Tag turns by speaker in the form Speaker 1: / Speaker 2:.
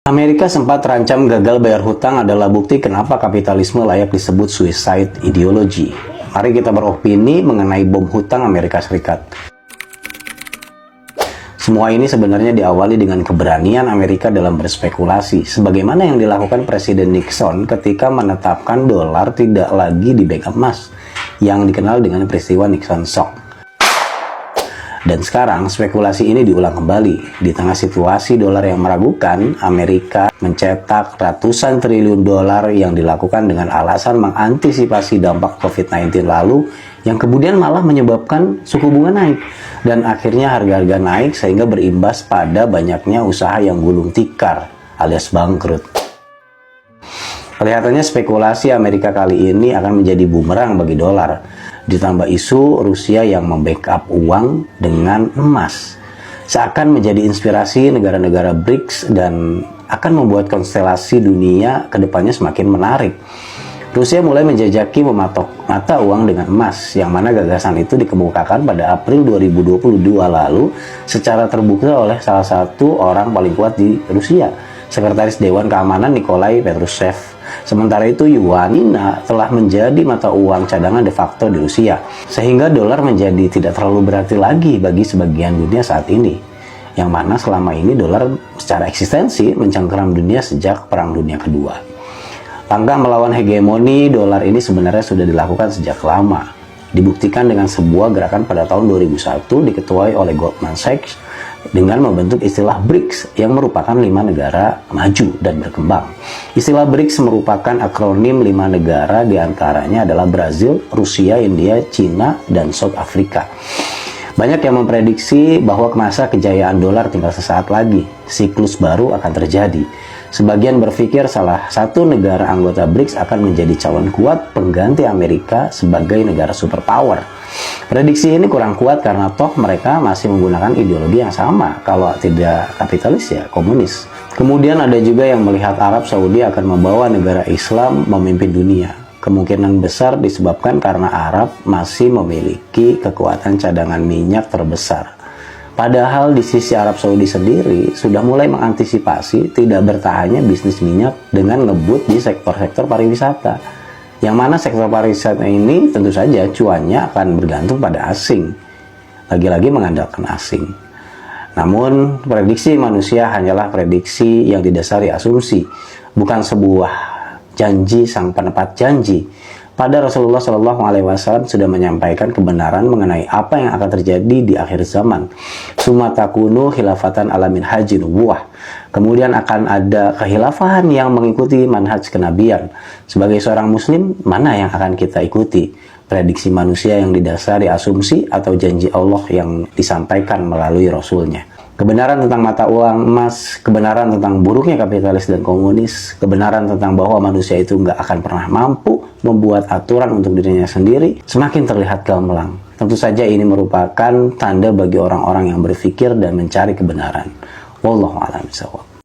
Speaker 1: Amerika sempat terancam gagal bayar hutang adalah bukti kenapa kapitalisme layak disebut suicide ideology. Mari kita beropini mengenai bom hutang Amerika Serikat. Semua ini sebenarnya diawali dengan keberanian Amerika dalam berspekulasi, sebagaimana yang dilakukan Presiden Nixon ketika menetapkan dolar tidak lagi di backup emas, yang dikenal dengan peristiwa Nixon Shock. Dan sekarang spekulasi ini diulang kembali. Di tengah situasi dolar yang meragukan, Amerika mencetak ratusan triliun dolar yang dilakukan dengan alasan mengantisipasi dampak COVID-19 lalu, yang kemudian malah menyebabkan suku bunga naik. Dan akhirnya harga-harga naik sehingga berimbas pada banyaknya usaha yang gulung tikar alias bangkrut. Kelihatannya spekulasi Amerika kali ini akan menjadi bumerang bagi dolar. Ditambah isu Rusia yang membackup uang dengan emas, seakan menjadi inspirasi negara-negara BRICS dan akan membuat konstelasi dunia kedepannya semakin menarik. Rusia mulai menjajaki mematok mata uang dengan emas, yang mana gagasan itu dikemukakan pada April 2022 lalu secara terbuka oleh salah satu orang paling kuat di Rusia, Sekretaris Dewan Keamanan Nikolai Patrushev. Sementara itu yuanina telah menjadi mata uang cadangan de facto di Rusia, sehingga dolar menjadi tidak terlalu berarti lagi bagi sebagian dunia saat ini, yang mana selama ini dolar secara eksistensi mencengkeram dunia sejak Perang Dunia Kedua. Langkah melawan hegemoni dolar ini sebenarnya sudah dilakukan sejak lama, dibuktikan dengan sebuah gerakan pada tahun 2001 diketuai oleh Goldman Sachs dengan membentuk istilah BRICS yang merupakan 5 negara maju dan berkembang. Istilah BRICS merupakan akronim 5 negara, diantaranya adalah Brazil, Rusia, India, Cina, dan South Africa. Banyak yang memprediksi bahwa masa kejayaan dolar tinggal sesaat lagi, siklus baru akan terjadi. Sebagian berpikir salah satu negara anggota BRICS akan menjadi calon kuat pengganti Amerika sebagai negara superpower. Prediksi ini kurang kuat karena toh mereka masih menggunakan ideologi yang sama, kalau tidak kapitalis ya komunis. Kemudian ada juga yang melihat Arab Saudi akan membawa negara Islam memimpin dunia. Kemungkinan besar disebabkan karena Arab masih memiliki kekuatan cadangan minyak terbesar. Padahal di sisi Arab Saudi sendiri sudah mulai mengantisipasi tidak bertahannya bisnis minyak dengan ngebut di sektor-sektor pariwisata. Yang mana sektor pariwisata ini tentu saja cuannya akan bergantung pada asing. Lagi-lagi mengandalkan asing. Namun prediksi manusia hanyalah prediksi yang didasari asumsi, bukan sebuah janji sang penepat janji. Pada Rasulullah SAW sudah menyampaikan kebenaran mengenai apa yang akan terjadi di akhir zaman. Summa takunu khilafatan ala minhaji nubuwah. Kemudian akan ada kehilafahan yang mengikuti manhaj kenabian. Sebagai seorang muslim, mana yang akan kita ikuti? Prediksi manusia yang didasari asumsi atau janji Allah yang disampaikan melalui Rasulnya? Kebenaran tentang mata uang emas, kebenaran tentang buruknya kapitalis dan komunis, kebenaran tentang bahwa manusia itu nggak akan pernah mampu membuat aturan untuk dirinya sendiri, semakin terlihat gamblang. Tentu saja ini merupakan tanda bagi orang-orang yang berpikir dan mencari kebenaran. Wallahu a'lam bishawab.